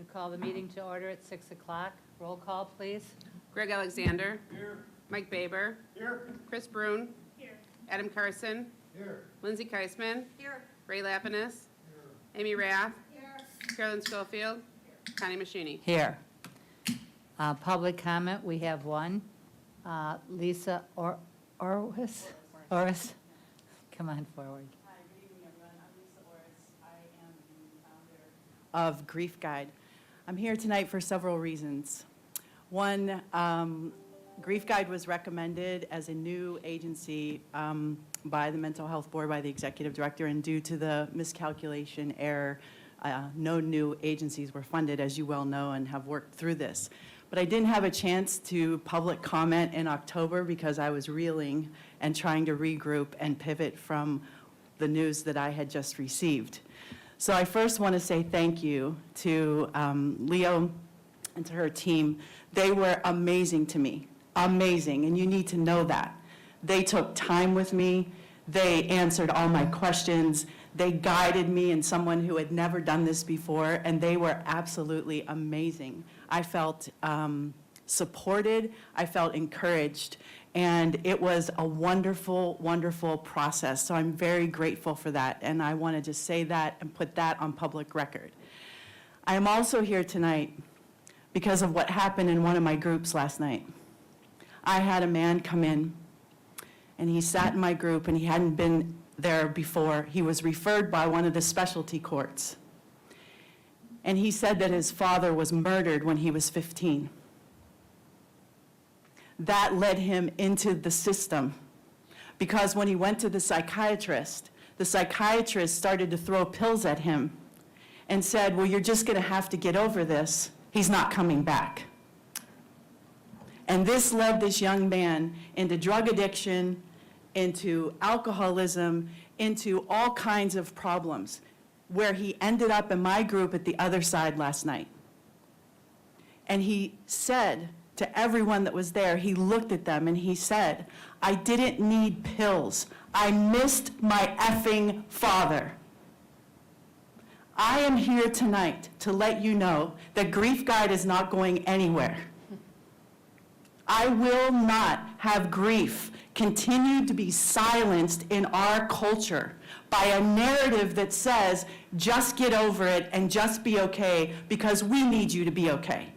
We call the meeting to order at 6 o'clock. Roll call, please. Greg Alexander. Here. Mike Baber. Here. Chris Brune. Here. Adam Carson. Here. Lindsay Keisman. Here. Ray Lapinus. Here. Amy Rath. Here. Carolyn Schofield. Here. Connie Machini. Here. Public comment, we have one. Lisa Orris? Orris? Come on forward. Hi, good evening, everyone. I'm Lisa Orris. I am the founder of Grief Guide. I'm here tonight for several reasons. One, Grief Guide was recommended as a new agency by the Mental Health Board, by the Executive Director, and due to the miscalculation error, no new agencies were funded, as you well know, and have worked through this. But I didn't have a chance to public comment in October because I was reeling and trying to regroup and pivot from the news that I had just received. So I first want to say thank you to Leo and to her team. They were amazing to me, amazing, and you need to know that. They took time with me. They answered all my questions. They guided me, and someone who had never done this before, and they were absolutely amazing. I felt supported. I felt encouraged, and it was a wonderful, wonderful process. So I'm very grateful for that, and I want to just say that and put that on public record. I am also here tonight because of what happened in one of my groups last night. I had a man come in, and he sat in my group, and he hadn't been there before. He was referred by one of the specialty courts. And he said that his father was murdered when he was 15. That led him into the system, because when he went to the psychiatrist started to throw pills at him and said, well, you're just going to have to get over this. He's not coming back. And this led this young man into drug addiction, into alcoholism, into all kinds of problems, where he ended up in my group at the other side last night. And he said to everyone that was there, he looked at them and he said, I didn't need pills. I missed my effing father. I am here tonight to let you know that Grief Guide is not going anywhere. I will not have grief continue to be silenced in our culture by a narrative that says, just get over it and just be okay, because we need you to be okay.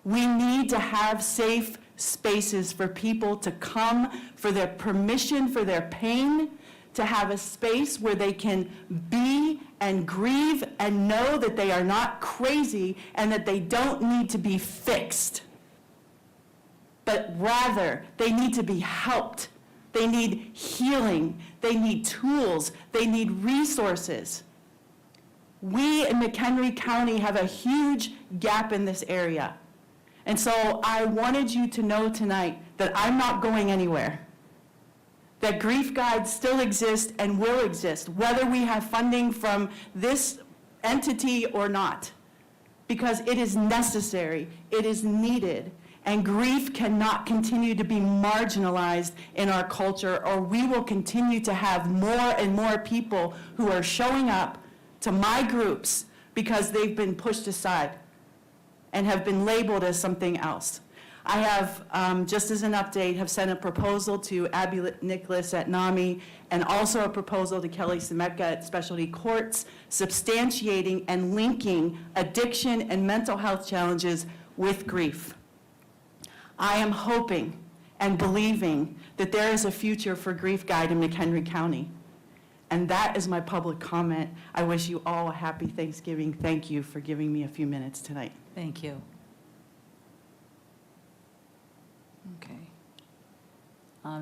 We need to have safe spaces for people to come, for their permission, for their pain, to have a space where they can be and grieve and know that they are not crazy and that they don't need to be fixed. But rather, they need to be helped. They need healing. They need tools. They need resources. We in McHenry County have a huge gap in this area. And so I wanted you to know tonight that I'm not going anywhere. That Grief Guide still exists and will exist, whether we have funding from this entity or not. Because it is necessary, it is needed. And grief cannot continue to be marginalized in our culture, or we will continue to have more and more people who are showing up to my groups because they've been pushed aside and have been labeled as something else. I have, just as an update, have sent a proposal to Abby Nicholas at NAMI and also a proposal to Kelly Semetka at Specialty Courts, substantiating and linking addiction and mental health challenges with grief. I am hoping and believing that there is a future for Grief Guide in McHenry County. And that is my public comment. I wish you all a happy Thanksgiving. Thank you for giving me a few minutes tonight. Thank you. Okay.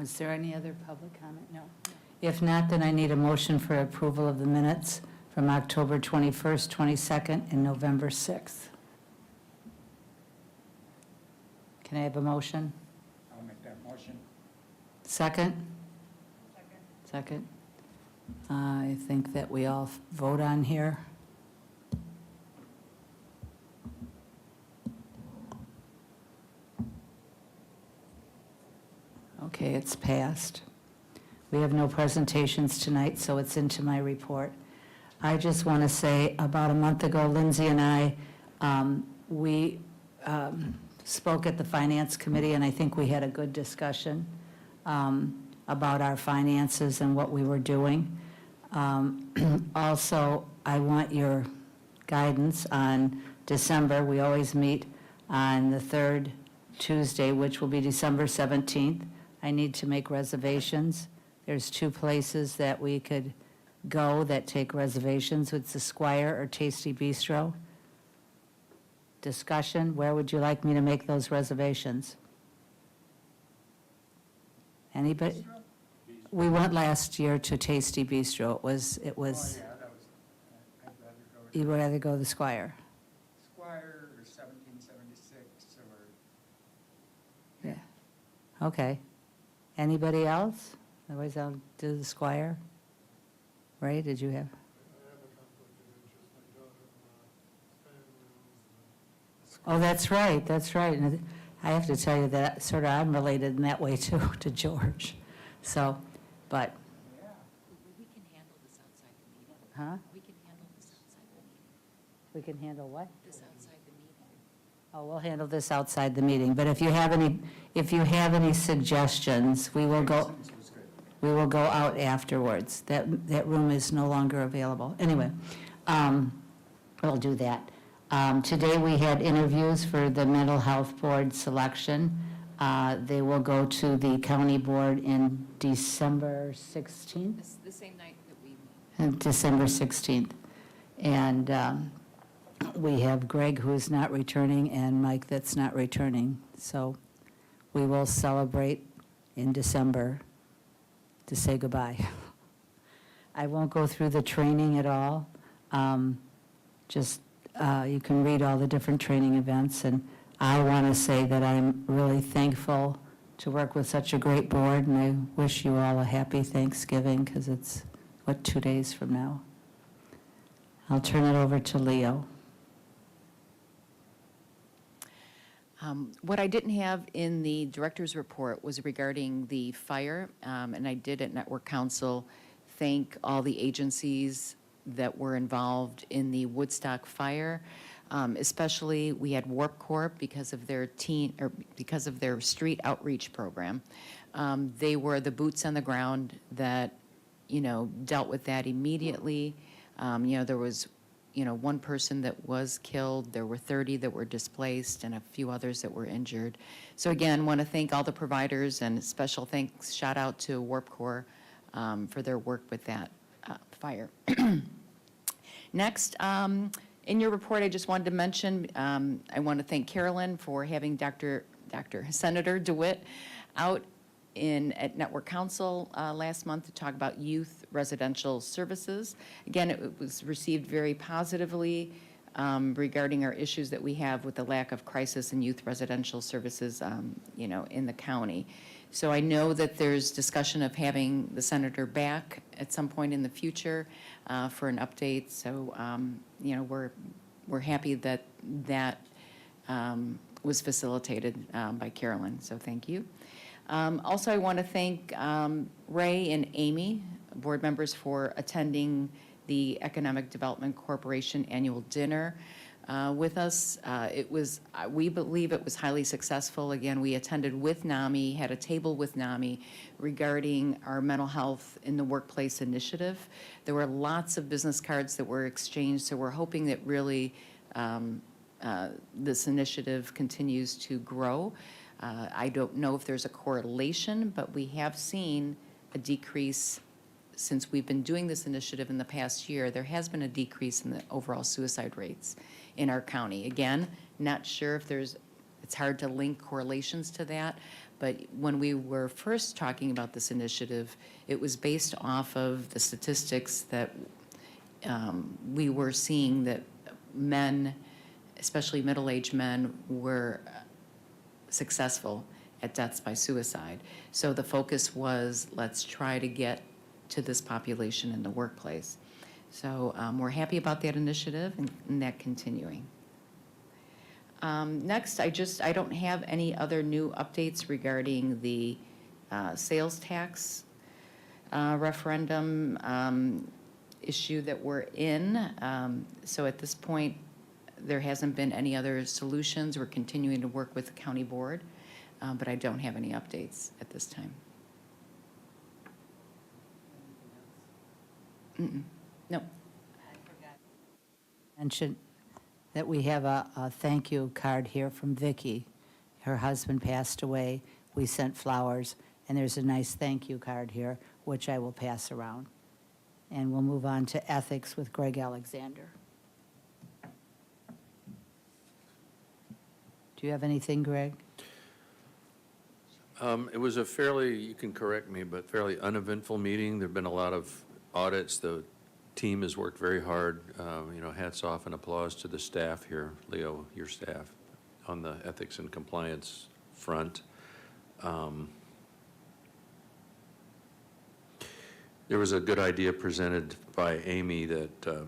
Is there any other public comment? No. If not, then I need a motion for approval of the minutes from October 21st, 22nd, and November 6th. Can I have a motion? I'll make that motion. Second? Second. I think that we all vote on here. Okay, it's passed. We have no presentations tonight, so it's into my report. I just want to say, about a month ago, Lindsay and I We spoke at the Finance Committee, and I think we had a good discussion about our finances and what we were doing. Also, I want your guidance on December. We always meet on the third Tuesday, which will be December 17th. I need to make reservations. There's 2 places that we could go that take reservations. It's the Squire or Tasty Bistro. Discussion, where would you like me to make those reservations? Anybody? We went last year to Tasty Bistro. It was, Oh, yeah, that was, I'd rather go to you'd rather go to the Squire. Squire or 1776 or, Yeah. Okay. Anybody else? Otherwise, I'll do the Squire. Ray, did you have? Oh, that's right, that's right. And I have to tell you that sort of I'm related in that way too, to George. So, but, yeah. We can handle this outside the meeting. huh? We can handle this outside the meeting. We can handle what? This outside the meeting. Oh, we'll handle this outside the meeting. But if you have any suggestions, we will go. Citizens was good. We will go out afterwards. That room is no longer available. Anyway, we'll do that. Today, we had interviews for the Mental Health Board selection. They will go to the county board in December 16th, This, the same night that we meet. December 16th. And we have Greg, who's not returning, and Mike that's not returning. So we will celebrate in December to say goodbye. I won't go through the training at all. Just, you can read all the different training events, and I want to say that I'm really thankful to work with such a great board, and I wish you all a happy Thanksgiving, because it's, 2 days from now? I'll turn it over to Leo. What I didn't have in the director's report was regarding the fire, and I did at Network Council thank all the agencies that were involved in the Woodstock fire. Especially, we had Warp Corp because of their because of their street outreach program. They were the boots on the ground that, dealt with that immediately. There was, 1 person that was killed, there were 30 that were displaced, and a few others that were injured. So again, want to thank all the providers, and special thanks, shout out to Warp Corps for their work with that fire. Next, in your report, I just wanted to mention, I want to thank Carolyn for having Senator DeWitt out at Network Council last month to talk about youth residential services. Again, it was received very positively regarding our issues that we have with the lack of crisis and youth residential services, in the county. So I know that there's discussion of having the senator back at some point in the future for an update. So, we're happy that was facilitated by Carolyn. So thank you. Also, I want to thank Ray and Amy, board members, for attending the Economic Development Corporation annual dinner with us. We believe it was highly successful. Again, we attended with NAMI, had a table with NAMI regarding our mental health in the workplace initiative. There were lots of business cards that were exchanged, so we're hoping that really this initiative continues to grow. I don't know if there's a correlation, but we have seen a decrease since we've been doing this initiative in the past year. There has been a decrease in the overall suicide rates in our county. Again, not sure if it's hard to link correlations to that, but when we were first talking about this initiative, it was based off of the statistics that we were seeing that men, especially middle-aged men, were successful at deaths by suicide. So the focus was, let's try to get to this population in the workplace. So we're happy about that initiative and that continuing. Next, I don't have any other new updates regarding the sales tax referendum issue that we're in. So at this point, There hasn't been any other solutions. We're continuing to work with the county board, but I don't have any updates at this time. Mm-mm. No. Mention that we have a thank you card here from Vicky. Her husband passed away. We sent flowers, and there's a nice thank you card here, which I will pass around. And we'll move on to ethics with Greg Alexander. Do you have anything, Greg? It was a fairly, you can correct me, but fairly uneventful meeting. There've been a lot of audits. The team has worked very hard. Hats off and applause to the staff here, Leo, your staff, on the ethics and compliance front. There was a good idea presented by Amy that,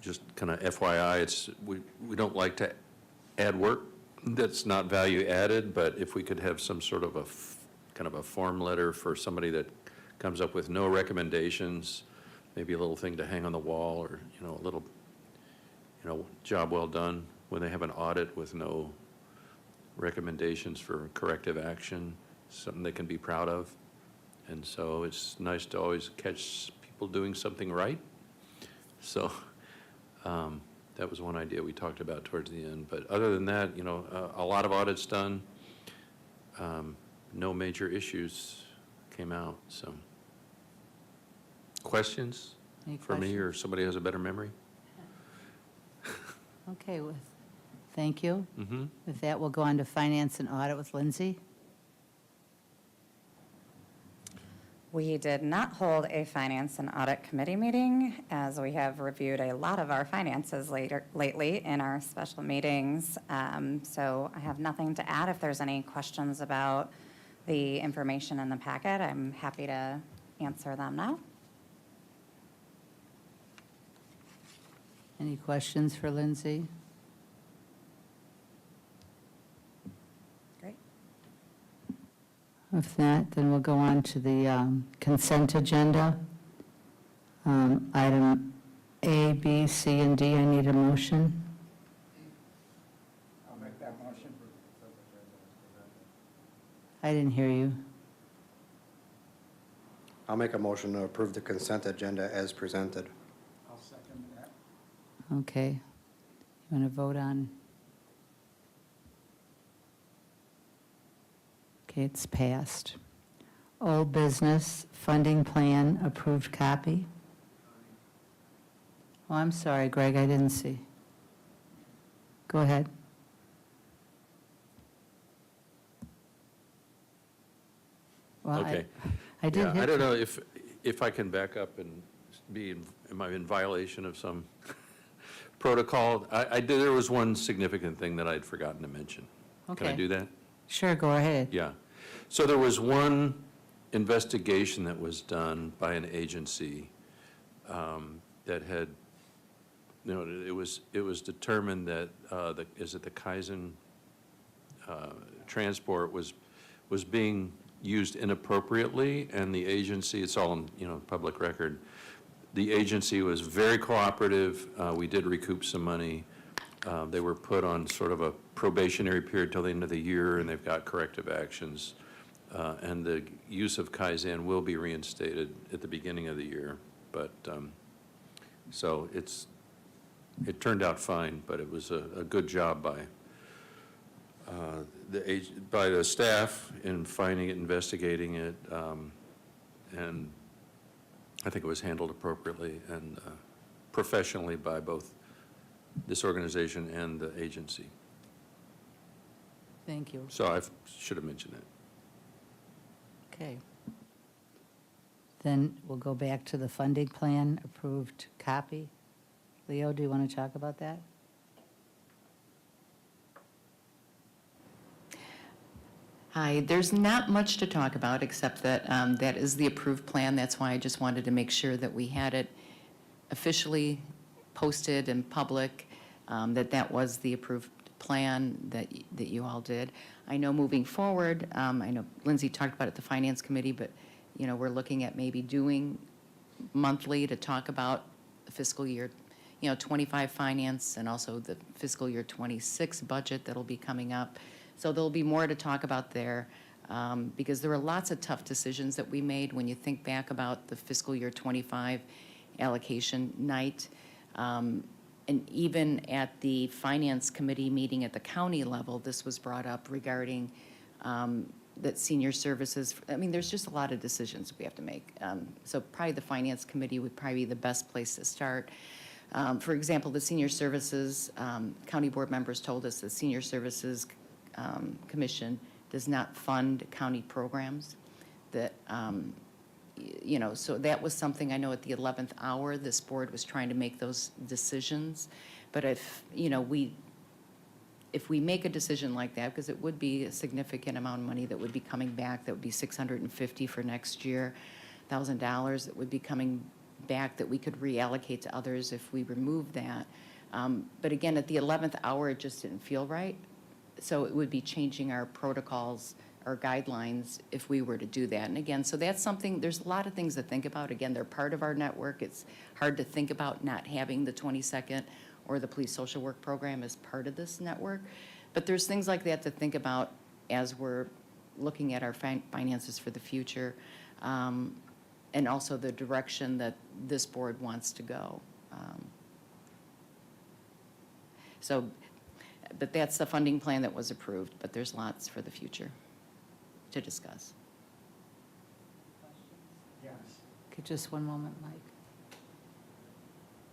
just kind of FYI, we don't like to add work that's not value added, but if we could have some sort of kind of a form letter for somebody that comes up with no recommendations, maybe a little thing to hang on the wall, or, a little, job well done, when they have an audit with no recommendations for corrective action, something they can be proud of. And so it's nice to always catch people doing something right. So that was one idea we talked about towards the end. But other than that, a lot of audits done. No major issues came out, so. Questions Any for me, or somebody has a better memory? Okay, thank you. Mm-hmm. With that, we'll go on to finance and audit with Lindsay. We did not hold a Finance and Audit Committee meeting, as we have reviewed a lot of our finances lately in our special meetings. So I have nothing to add. If there's any questions about the information in the packet, I'm happy to answer them now. Any questions for Lindsay? Great. If not, then we'll go on to the consent agenda. Item A, B, C, and D, I need a motion. I'll make that motion. I didn't hear you. I'll make a motion to approve the consent agenda as presented. I'll second that. Okay. You want to vote on? Okay, it's passed. Old business, funding plan, approved copy. Oh, I'm sorry, Greg, I didn't see. Go ahead. Well, Okay. I did Yeah, hit. I don't know if I can back up and am I in violation of some protocol? There was one significant thing that I'd forgotten to mention. Can I Okay. do that? Sure, go ahead. Yeah. So there was one investigation that was done by an agency that had, it was determined that, the Kaizen transport was being used inappropriately, and the agency, it's all in, public record, the agency was very cooperative. We did recoup some money. They were put on sort of a probationary period till the end of the year, and they've got corrective actions. And the use of Kaizen will be reinstated at the beginning of the year. But, so it turned out fine, but it was a good job by the staff in finding it, investigating it, and I think it was handled appropriately and professionally by both this organization and the agency. Thank you. So I should have mentioned that. Okay. Then we'll go back to the funding plan, approved copy. Leo, do you want to talk about that? Hi, there's not much to talk about, except that that is the approved plan. That's why I just wanted to make sure that we had it officially posted and public, that was the approved plan that you all did. I know moving forward, I know Lindsay talked about it at the Finance Committee, but, we're looking at maybe doing monthly to talk about the fiscal year, '25 finance and also the fiscal year '26 budget that'll be coming up. So there'll be more to talk about there, because there were lots of tough decisions that we made when you think back about the fiscal year '25 allocation night. And even at the Finance Committee meeting at the county level, this was brought up regarding that senior services, I mean, there's just a lot of decisions we have to make. So probably the Finance Committee would probably be the best place to start. For example, the Senior Services, county board members told us the Senior Services Commission does not fund county programs. That, so that was something I know at the 11th hour, this board was trying to make those decisions. But if we make a decision like that, because it would be a significant amount of money that would be coming back, that would be $650 for next year, $1,000 that would be coming back that we could reallocate to others if we remove that. But again, at the 11th hour, it just didn't feel right. So it would be changing our protocols, our guidelines, if we were to do that. And again, so that's something, there's a lot of things to think about. Again, they're part of our network. It's hard to think about not having the 22nd or the police social work program as part of this network. But there's things like that to think about as we're looking at our finances for the future, and also the direction that this board wants to go. But that's the funding plan that was approved, but there's lots for the future to discuss. Yes. Okay, just one moment, Mike.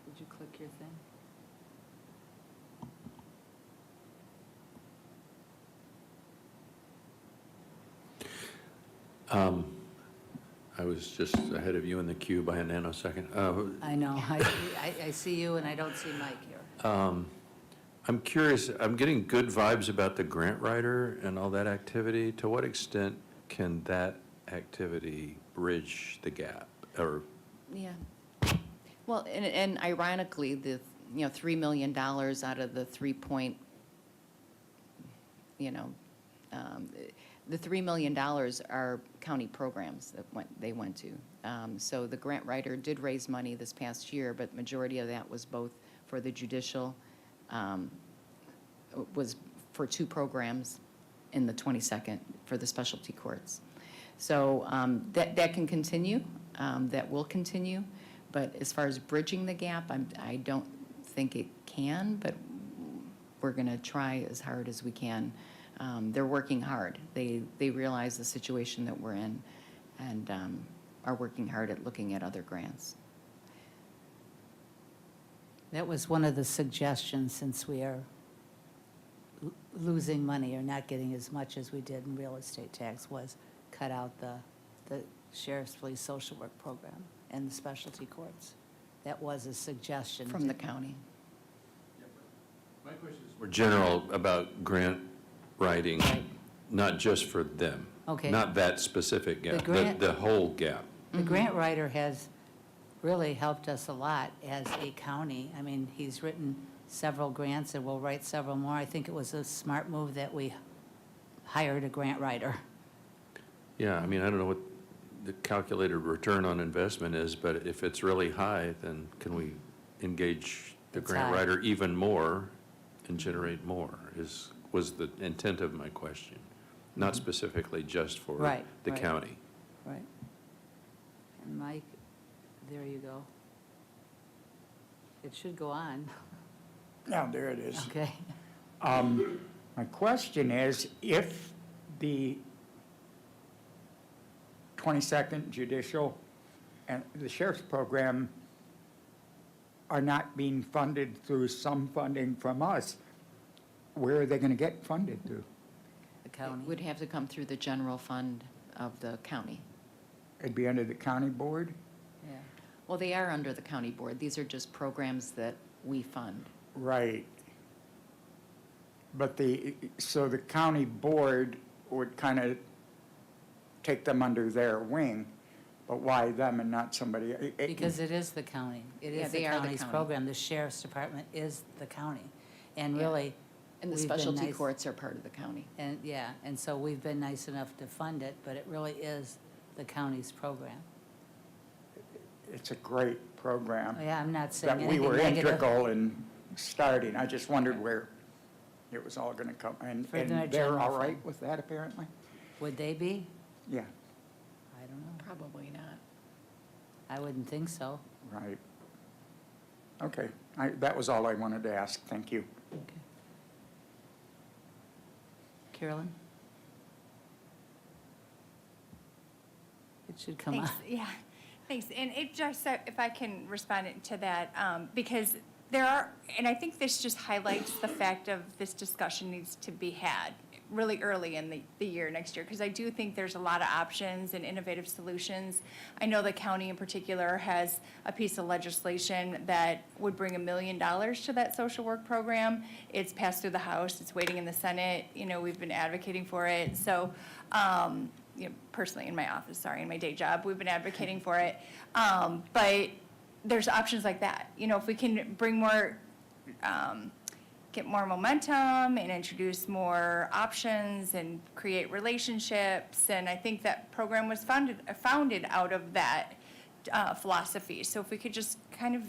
Did you click your thing? I was just ahead of you in the queue by a nanosecond. I know, I see you and I don't see Mike here. I'm curious, I'm getting good vibes about the grant writer and all that activity. To what extent can that activity bridge the gap? Or, Yeah. Well, and ironically, the, $3 million out of the the $3 million are county programs that they went to. So the grant writer did raise money this past year, but majority of that was both for the judicial, was for 2 programs in the 22nd for the specialty courts. So that can continue, that will continue. But as far as bridging the gap, I don't think it can, but we're going to try as hard as we can. They're working hard. They realize the situation that we're in and are working hard at looking at other grants. That was one of the suggestions, since we are losing money or not getting as much as we did in real estate tax, was cut out the Sheriff's Police Social Work Program and the specialty courts. That was a suggestion. From the county. my question is more general about grant writing, Right. not just for them. Okay. Not that specific gap, grant- the whole gap. The grant writer has really helped us a lot as a county. I mean, he's written several grants and will write several more. I think it was a smart move that we hired a grant writer. Yeah, I mean, I don't know what the calculated return on investment is, but if it's really high, then can we engage the It's grant high. writer even more and generate more, was the intent of my question. Not specifically just for Right, the right. county. Right. And Mike, there you go. It should go on, Now, there it is. okay? My question is, if the 22nd Judicial and the Sheriff's Program are not being funded through some funding from us, where are they going to get funded through? The It county. would have to come through the general fund of the county. It'd be under the county board? Yeah. Well, they are under the county board. These are just programs that we fund. Right. But so the county board would kind of take them under their wing, but why them and not somebody? Because it is the county. It Yeah, is the they are the county's county. program. The sheriff's department is the county. And Yeah. really, And the we've been specialty nice- courts are part of the county. And, yeah, and so we've been nice enough to fund it, but it really is the county's program. it's a great program Oh, yeah, I'm not saying that we anything were negative. integral in starting. I just wondered where it was all going to come. And For the they're general all right fund. with that, apparently? Would they be? Yeah, I don't know. Probably not. I wouldn't think so. right. Okay, that was all I wanted to ask. Thank you. Okay. Carolyn? It should come Thanks, on. yeah, thanks. And it just, if I can respond to that, because there are, and I think this just highlights the fact of this discussion needs to be had really early in the year, next year, because I do think there's a lot of options and innovative solutions. I know the county in particular has a piece of legislation that would bring $1 million to that social work program. It's passed through the House, it's waiting in the Senate, we've been advocating for it. So, personally in my office, sorry, in my day job, we've been advocating for it. But there's options like that. If we can bring more, get more momentum and introduce more options and create relationships. And I think that program was founded out of that philosophy. So if we could just kind of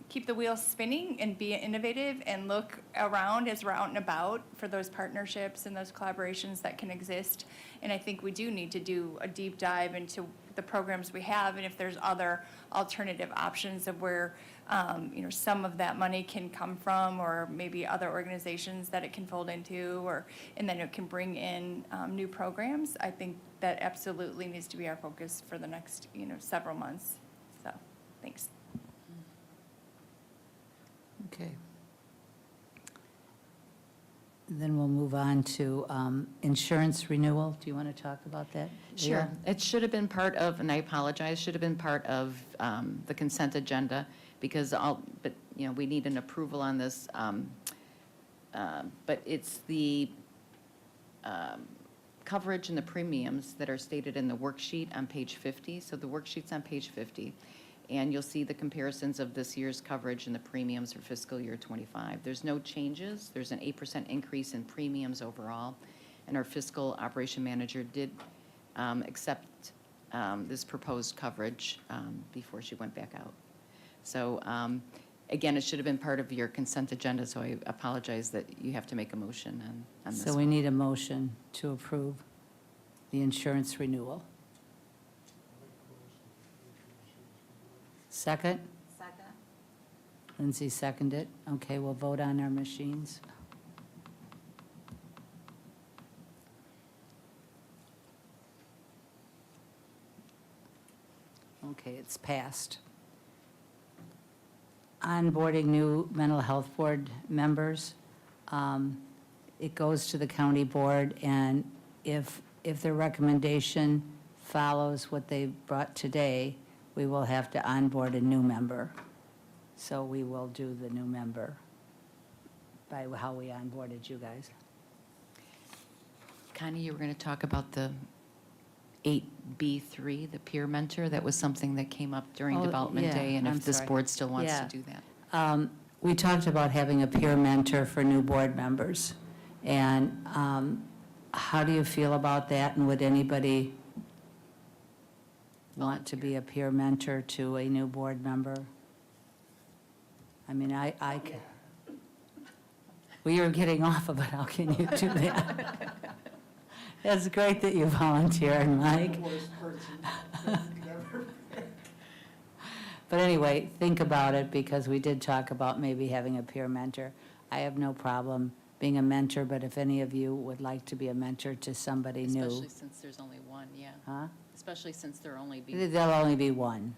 keep the wheels spinning and be innovative and look around as we're out and about for those partnerships and those collaborations that can exist. And I think we do need to do a deep dive into the programs we have and if there's other alternative options of where, some of that money can come from or maybe other organizations that it can fold into and then it can bring in new programs. I think that absolutely needs to be our focus for the next, several months. So, thanks. Okay. Then we'll move on to insurance renewal. Do you want to talk about that? Sure. Leah? It should have been part of, and I apologize, should have been part of the consent agenda because we need an approval on this. But it's the coverage and the premiums that are stated in the worksheet on page 50. So the worksheet's on page 50. And you'll see the comparisons of this year's coverage and the premiums for fiscal year '25. There's no changes. There's an 8% increase in premiums overall. And our fiscal operation manager did accept this proposed coverage before she went back out. So again, it should have been part of your consent agenda, so I apologize that you have to make a motion on this. So we need a motion to approve the insurance renewal. Second? Second. Lindsay seconded. Okay, we'll vote on our machines. Okay, it's passed. Onboarding new mental health board members. It goes to the county board, and if their recommendation follows what they brought today, we will have to onboard a new member. So we will do the new member by how we onboarded you guys. Connie, you were going to talk about the 8B3, the peer mentor. That was something that came up during Oh, Development yeah, Day, and I'm if this sorry. board still wants Yeah. to do that. We talked about having a peer mentor for new board members. And how do you feel about that? And would anybody want to be a peer mentor to a new board member? I mean, well, you're getting off of it. How can you do that? It's great that you volunteered, Mike. But anyway, think about it, because we did talk about maybe having a peer mentor. I have no problem being a mentor, but if any of you would like to be a mentor to somebody new. Especially since there's only one, yeah. Huh? Especially since there only be. There'll only be one.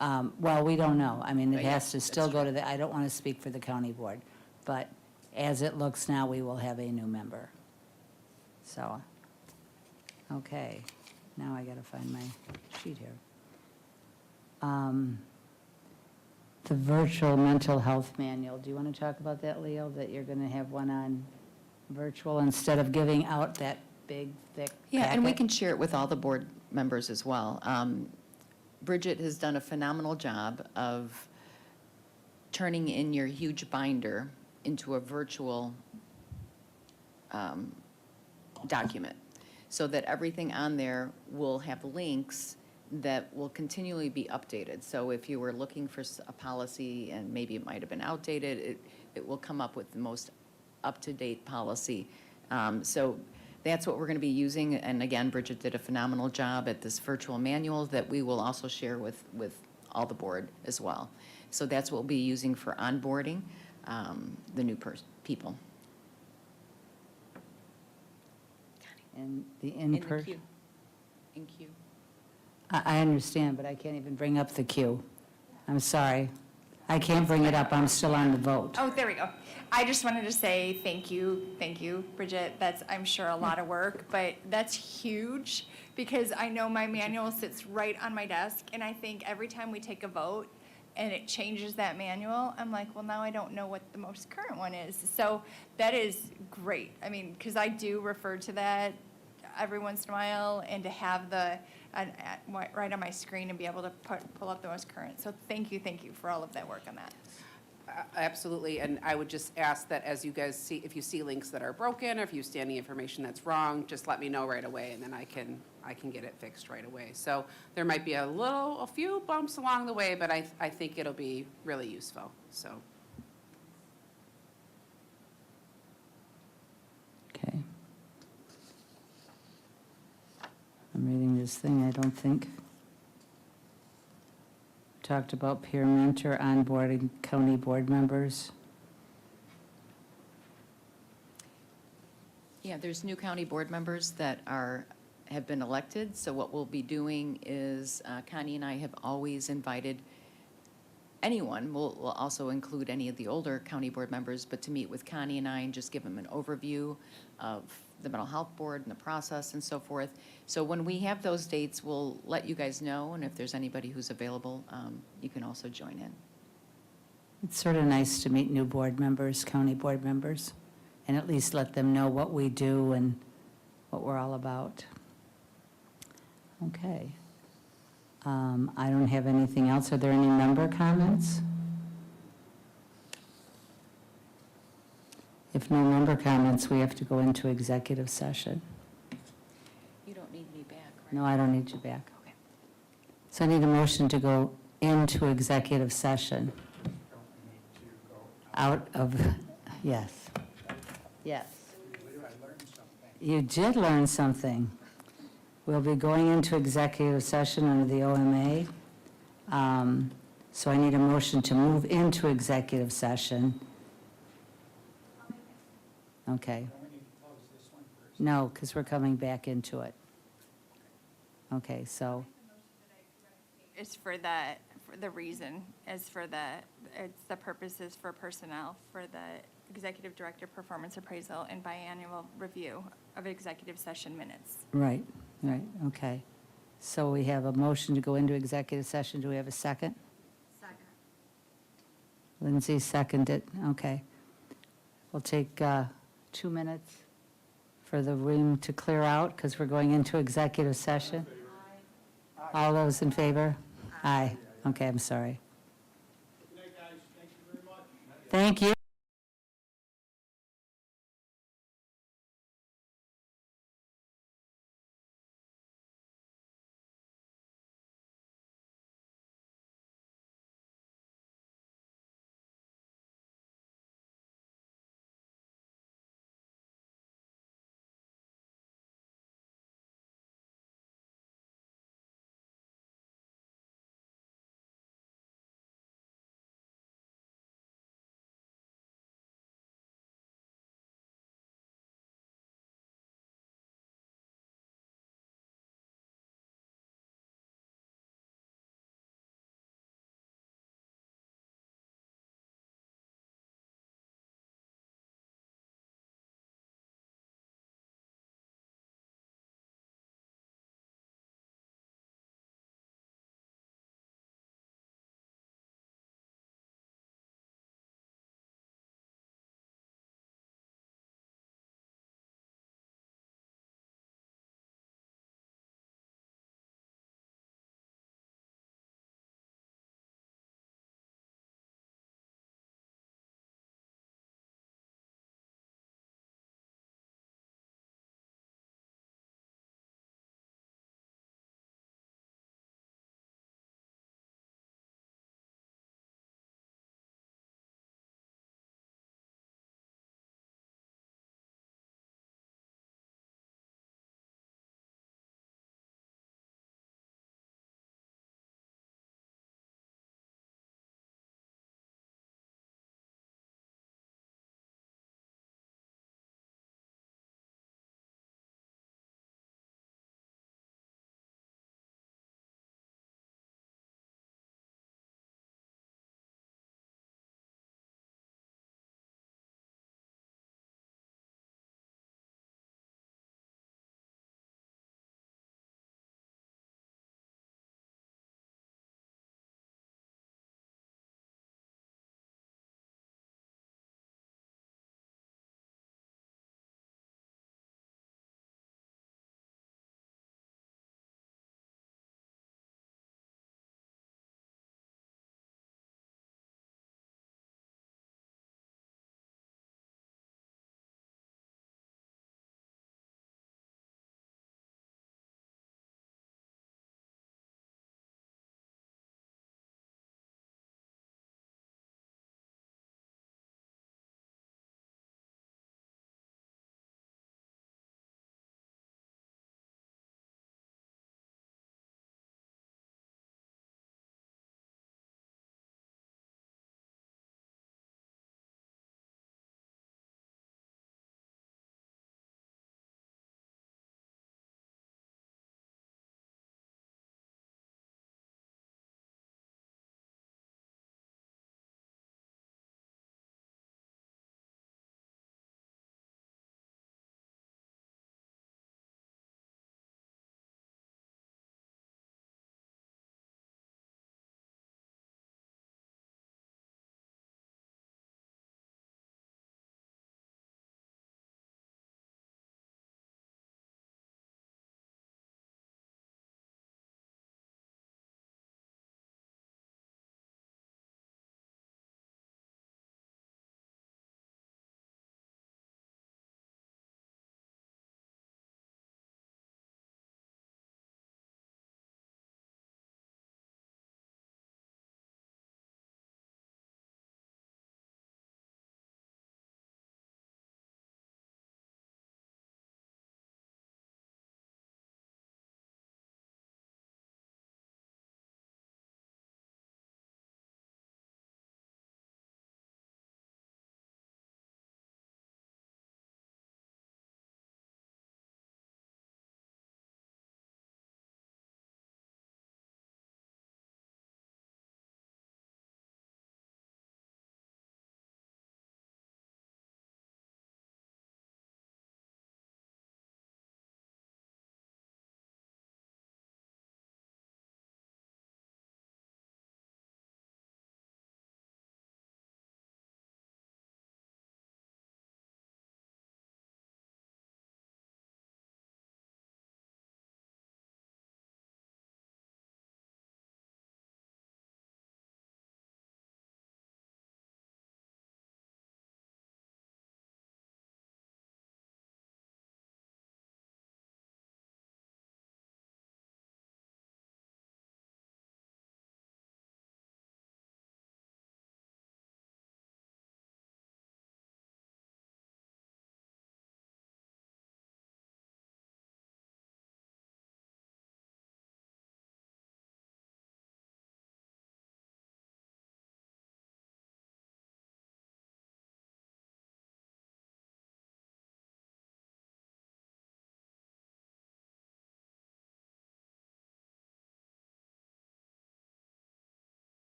Well, we don't know. I mean, it Oh, yeah, has to that's still go true. to the, I don't want to speak for the county board, but as it looks now, we will have a new member. So, okay, now I got to find my sheet here. The virtual mental health manual, do you want to talk about that, Leo, that you're going to have one on virtual instead of giving out that big, thick Yeah, and we packet? can share it with all the board members as well. Bridget has done a phenomenal job of turning in your huge binder into a virtual document, so that everything on there will have links that will continually be updated. So if you were looking for a policy and maybe it might have been outdated, it will come up with the most up-to-date policy. So that's what we're going to be using. And again, Bridget did a phenomenal job at this virtual manual that we will also share with all the board as well. So that's what we'll be using for onboarding the new people. And the In the in-person. queue. In queue. I understand, but I can't even bring up the queue. I'm sorry. I can't bring it up. I'm still on the vote. Oh, there we go. I just wanted to say thank you, Bridget. That's, I'm sure, a lot of work, but that's huge because I know my manual sits right on my desk, and I think every time we take a vote and it changes that manual, I'm like, well, now I don't know what the most current one is. So that is great. I mean, because I do refer to that every once in a while, and to have right on my screen and be able to pull up the most current. So thank you for all of that work on that. Absolutely, and I would just ask that as you guys see, if you see links that are broken, or if you see any information that's wrong, just let me know right away, and then I can get it fixed right away. So there might be a few bumps along the way, but I think it'll be really useful, so. Okay. I'm reading this thing, I don't think. Talked about peer mentor onboarding county board members. Yeah, there's new county board members that have been elected. So what we'll be doing is Connie and I have always invited anyone, we'll also include any of the older county board members, but to meet with Connie and I and just give them an overview of the mental health board and the process and so forth. So when we have those dates, we'll let you guys know, and if there's anybody who's available, you can also join in. It's sort of nice to meet new board members, county board members, and at least let them know what we do and what we're all about. Okay. I don't have anything else. Are there any member comments? If no member comments, we have to go into executive session. You don't need me back, right? No, I don't need you back. Okay. So I need a motion to go into executive session. Out of, yes. Yes. You did learn something. We'll be going into executive session under the OMA. So I need a motion to move into executive session. Okay. No, because we're coming back into it. Okay, so, It's for the reason, it's the purposes for personnel, for the executive director performance appraisal and biannual review of executive session minutes. right, okay. So we have a motion to go into executive session. Do we have a second? Second. Lindsay seconded, okay. We'll take 2 minutes for the room to clear out because we're going into executive session. All those in favor? Aye. Okay, I'm sorry. Good night, guys. Thank you very much. Thank you.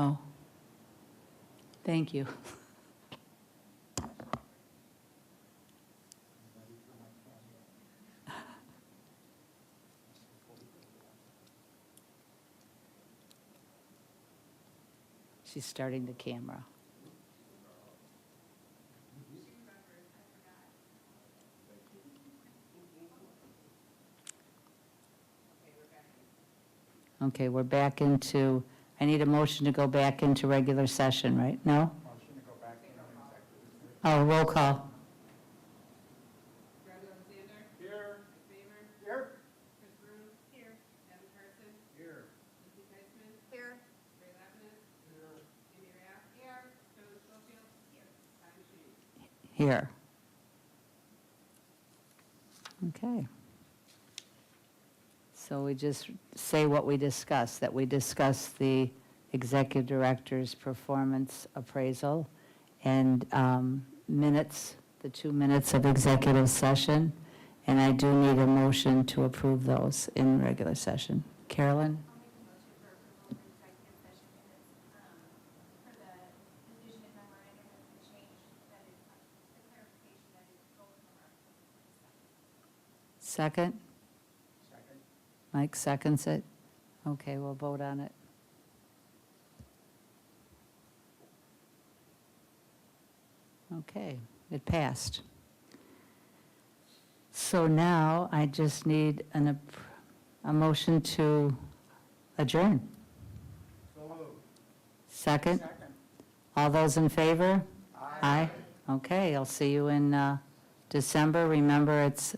Oh. Thank you. She's starting the camera. Okay, we're back into, I need a motion to go back into regular session, right? No? Oh, roll call. Brad Alexander? Here. Chris Faber? Here. Chris Bruce? Here. Evan Carson? Here. Lindsey Geisman? Here. Ray Lapinus? Here. Amy Raff? Here. Joan Schofield? Here. Tommy Shane? Here. Okay. So we just say what we discussed, that we discussed the executive director's performance appraisal and minutes, the 2 minutes of executive session, and I do need a motion to approve those in regular session. Carolyn? I'll make a motion for approval of executive session minutes for the decision and memorandum of the change that is, the clarification that is both from our. Second? Mike seconds it? Okay, we'll vote on it. Okay, it passed. So now I just need a motion to adjourn. Second? All those in favor? Aye. Okay, I'll see you in December. Remember, it's